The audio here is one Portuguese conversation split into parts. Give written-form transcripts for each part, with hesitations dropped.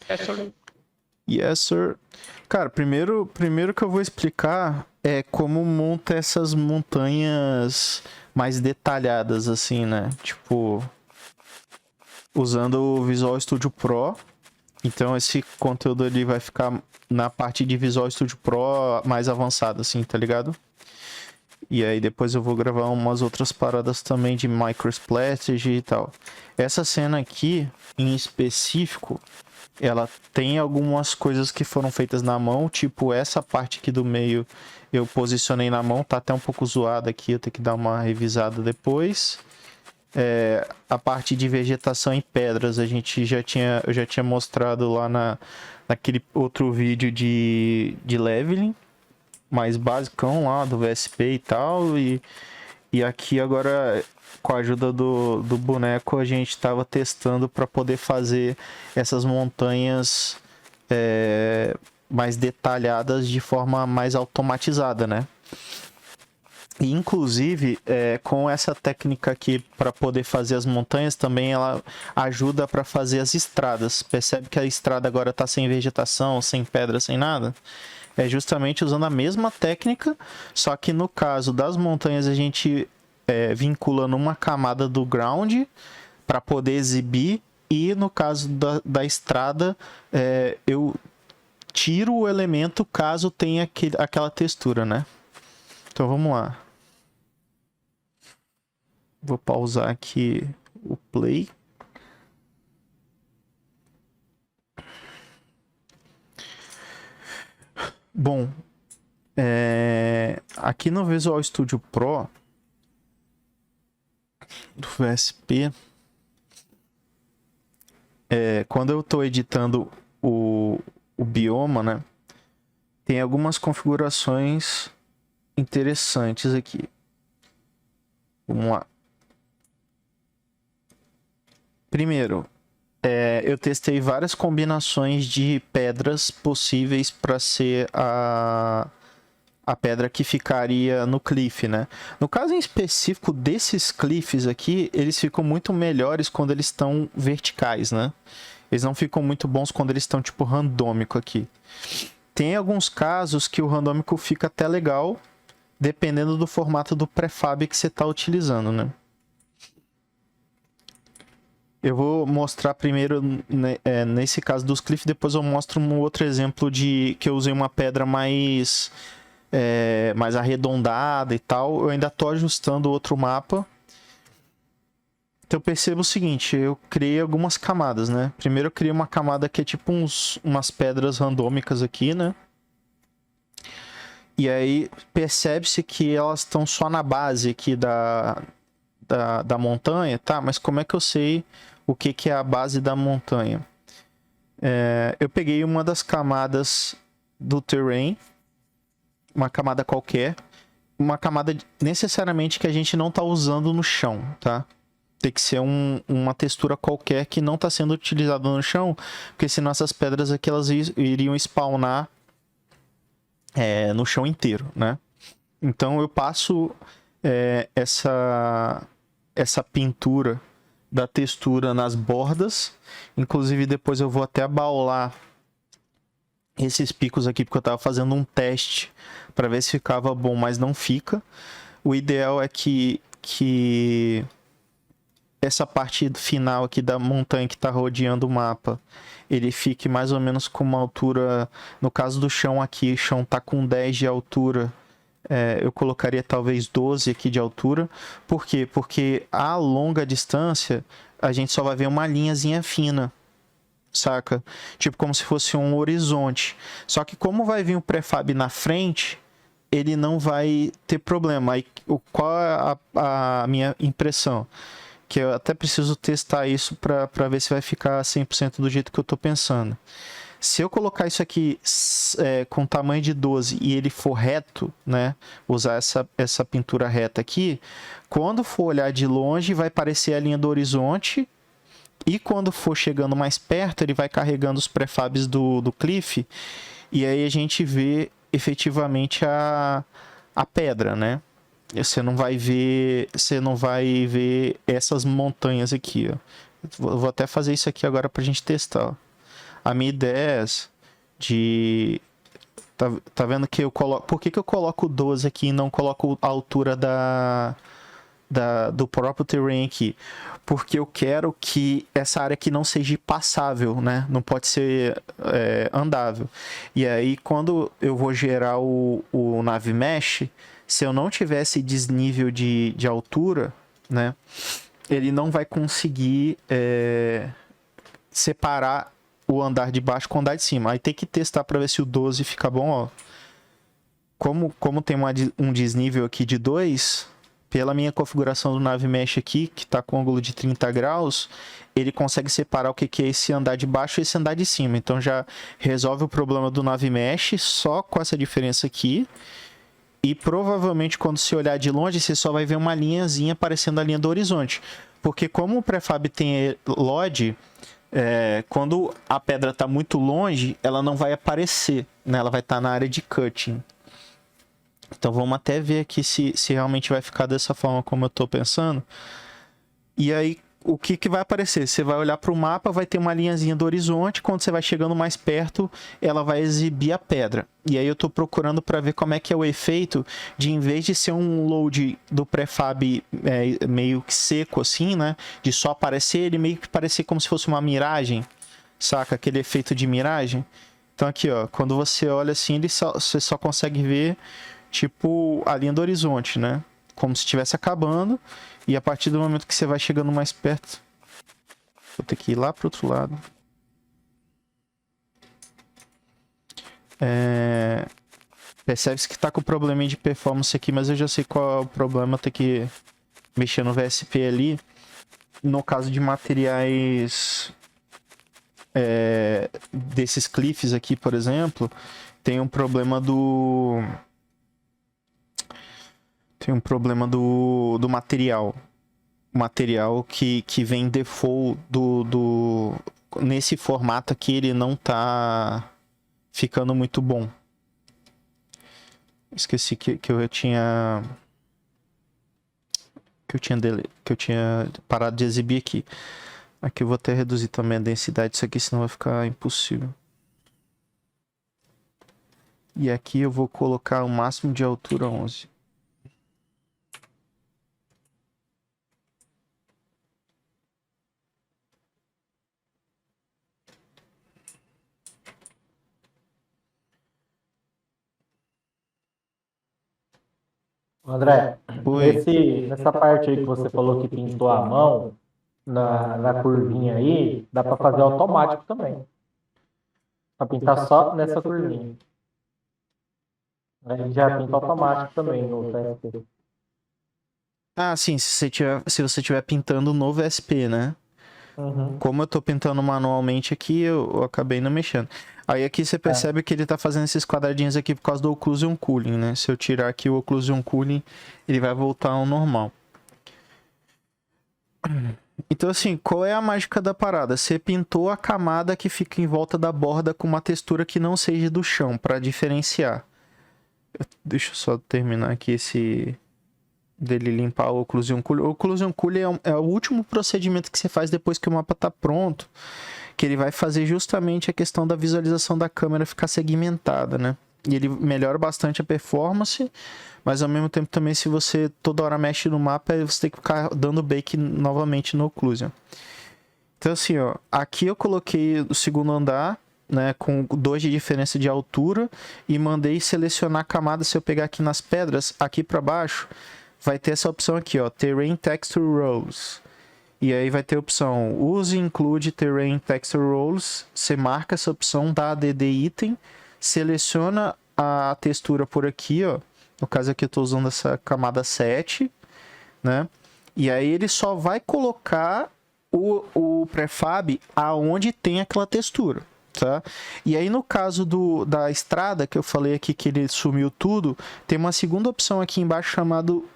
É só... Yes, sir. Cara, primeiro que eu vou explicar é como monta essas montanhas mais detalhadas, assim, né? Tipo, usando o Visual Studio Pro. Então esse conteúdo ali vai ficar na parte de Visual Studio Pro mais avançado, assim, tá ligado? E aí depois eu vou gravar umas outras paradas também de MicroStrategy e tal. Essa cena aqui, em específico, ela tem algumas coisas que foram feitas na mão, tipo essa parte aqui do meio eu posicionei na mão, tá até um pouco zoada aqui, eu tenho que dar uma revisada depois. A parte de vegetação em pedras eu já tinha mostrado lá naquele outro vídeo de leveling, mais basicão lá do VSP e tal, e aqui agora, com a ajuda do boneco, a gente estava testando para poder fazer essas montanhas mais detalhadas de forma mais automatizada, né? E, inclusive, com essa técnica aqui para poder fazer as montanhas, também ela ajuda para fazer as estradas. Percebe que a estrada agora está sem vegetação, sem pedra, sem nada? É justamente usando a mesma técnica, só que no caso das montanhas a gente vincula numa camada do ground para poder exibir, e no caso da estrada eu tiro o elemento caso tenha aquela textura, né? Então vamos lá. Vou pausar aqui o play. Bom, aqui no Visual Studio Pro do VSP, quando eu estou editando o bioma, né, tem algumas configurações interessantes aqui. Vamos lá. Primeiro, eu testei várias combinações de pedras possíveis para ser a pedra que ficaria no cliff, né? No caso em específico desses cliffs aqui, eles ficam muito melhores quando eles estão verticais, né? Eles não ficam muito bons quando eles estão tipo randômico aqui. Tem alguns casos que o randômico fica até legal, dependendo do formato do prefab que você está utilizando, né? Eu vou mostrar primeiro nesse caso dos cliffs, depois eu mostro um outro exemplo de que eu usei uma pedra mais arredondada e tal. Eu ainda tô ajustando outro mapa. Então eu percebo o seguinte, eu criei algumas camadas, né? Primeiro eu criei uma camada que é tipo umas pedras randômicas aqui, né? E aí percebe-se que elas estão só na base aqui da montanha, tá? Mas como é que eu sei o que é a base da montanha? Eu peguei uma das camadas do terrain, uma camada qualquer, uma camada necessariamente que a gente não está usando no chão, tá? Tem que ser uma textura qualquer que não está sendo utilizada no chão, porque senão essas pedras aqui elas iriam spawnar no chão inteiro, né? Então eu passo essa pintura da textura nas bordas. Inclusive depois eu vou até abaular esses picos aqui, porque eu estava fazendo um teste para ver se ficava bom, mas não fica. O ideal é que essa parte final aqui da montanha que está rodeando o mapa, ele fique mais ou menos com uma altura, no caso do chão aqui, o chão está com 10 de altura, eu colocaria talvez 12 aqui de altura. Por quê? Porque a longa distância a gente só vai ver uma linhazinha fina, saca? Tipo como se fosse um horizonte. Só que como vai vir o prefab na frente, ele não vai ter problema. Aí, qual é a minha impressão? Que eu até preciso testar isso para ver se vai ficar 100% do jeito que eu estou pensando. Se eu colocar isso aqui com tamanho de 12 e ele for reto, né, usar essa pintura reta aqui, quando for olhar de longe vai parecer a linha do horizonte, e quando for chegando mais perto ele vai carregando os prefabs do cliff, e aí a gente vê efetivamente a pedra, né? Você não vai ver essas montanhas aqui, ó. Vou até fazer isso aqui agora pra gente testar, ó. A minha ideia é essa, de... Tá vendo que eu coloco... Por que eu coloco 12 aqui e não coloco a altura do próprio terrain aqui? Porque eu quero que essa área aqui não seja passável, né? Não pode ser andável. E aí, quando eu vou gerar o nave mesh, se eu não tivesse desnível de altura, né? Ele não vai conseguir separar o andar de baixo com o andar de cima. Aí tem que testar para ver se o 12 fica bom, ó. Como tem um desnível aqui de 2, pela minha configuração do nave mesh aqui, que está com ângulo de 30 graus, ele consegue separar o que é esse andar de baixo e esse andar de cima. Então já resolve o problema do nave mesh só com essa diferença aqui. E provavelmente quando você olhar de longe, você só vai ver uma linhazinha aparecendo a linha do horizonte. Porque como o prefab tem LOD, quando a pedra está muito longe, ela não vai aparecer, né? Ela vai estar na área de cutting. Então vamos até ver aqui se realmente vai ficar dessa forma como eu estou pensando. E aí, o que vai aparecer? Você vai olhar para o mapa, vai ter uma linhazinha do horizonte. Quando você vai chegando mais perto, ela vai exibir a pedra. E aí eu estou procurando para ver como é que é o efeito de, em vez de ser um load do prefab meio que seco assim, né? De só aparecer, ele meio que parecer como se fosse uma miragem. Saca? Aquele efeito de miragem. Então aqui, ó, quando você olha assim, você só consegue ver tipo a linha do horizonte, né? Como se estivesse acabando. E a partir do momento que você vai chegando mais perto... Vou ter que ir lá pro outro lado. Percebe-se que tá com probleminha de performance aqui, mas eu já sei qual é o problema. Ter que mexer no VSP ali. No caso de materiais... desses cliffs aqui, por exemplo, tem um problema do... do material. O material que vem default nesse formato aqui, ele não tá ficando muito bom. Esqueci que eu tinha parado de exibir aqui. Aqui eu vou até reduzir também a densidade disso aqui, senão vai ficar impossível. E aqui eu vou colocar o máximo de altura 11. André, Oi. nessa parte aí que você falou que pintou a mão, na curvinha aí, dá para fazer automático também. Para pintar só nessa curvinha. Aí já pinta automático também no TSP. Ah, sim, se você estiver pintando o novo SP, né? Uhum. Como eu tô pintando manualmente aqui, eu acabei não mexendo. Aí aqui você percebe que ele tá fazendo esses quadradinhos aqui por causa do Occlusion Cooling, né? Se eu tirar aqui o Occlusion Cooling, ele vai voltar ao normal. Então assim, qual é a mágica da parada? Você pintou a camada que fica em volta da borda com uma textura que não seja do chão, para diferenciar. Deixa eu só terminar aqui esse... dele limpar o Occlusion Cooling. O Occlusion Cooling é o último procedimento que você faz depois que o mapa está pronto, que ele vai fazer justamente a questão da visualização da câmera ficar segmentada, né? E ele melhora bastante a performance, mas ao mesmo tempo também, se você toda hora mexe no mapa, você tem que ficar dando bake novamente no Occlusion. Então assim, ó, aqui eu coloquei o segundo andar, né, com 2 de diferença de altura, e mandei selecionar a camada. Se eu pegar aqui nas pedras, aqui para baixo, vai ter essa opção aqui, ó, Terrain Texture Roles. E aí vai ter a opção Use Include Terrain Texture Roles. Você marca essa opção, dá ADD Item, seleciona a textura por aqui, ó. No caso aqui eu estou usando essa camada 7, né? E aí ele só vai colocar o prefab aonde tem aquela textura, tá? E aí no caso da estrada, que eu falei aqui que ele sumiu tudo, tem uma segunda opção aqui embaixo chamado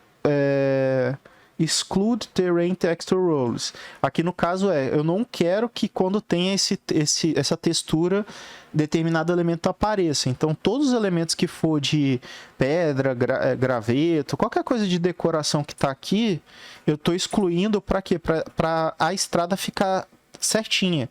Exclude Terrain Texture Roles. Aqui no caso eu não quero que quando tenha essa textura, determinado elemento apareça. Então todos os elementos que for de pedra, graveto, qualquer coisa de decoração que está aqui, eu estou excluindo para quê? Para a estrada ficar certinha.